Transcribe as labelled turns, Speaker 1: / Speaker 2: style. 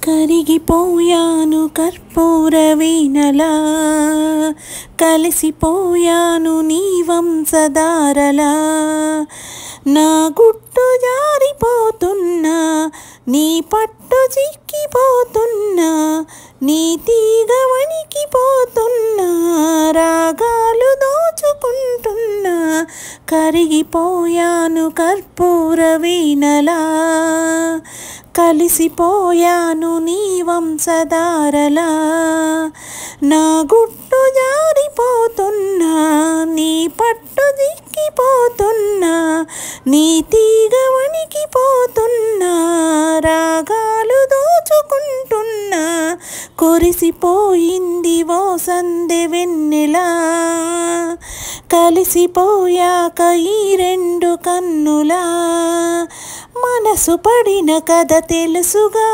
Speaker 1: కరిగిపోయాను కర్పూర వీణలా, కలిసిపోయాను నీ వంశధారలా. నా గుట్టు జారిపోతున్నా, నీ పట్టు చిక్కిపోతున్నా, నీ తీగ వణికిపోతున్నా, రాగాలు దోచుకుంటున్నా. కరిగిపోయాను కర్పూర వీణలా, కలిసిపోయాను నీ వంశధారలా. నా గుట్టు జారిపోతున్నా, నీ పట్టు దిక్కిపోతున్నా, నీ తీగ వణికిపోతున్నా, రాగాలు దోచుకుంటున్నా. కురిసిపోయింది ఓ సందె వెన్నెలా, కలిసిపోయాక ఈ రెండు కన్నులా. మనసు పడిన కథ తెలుసుగా.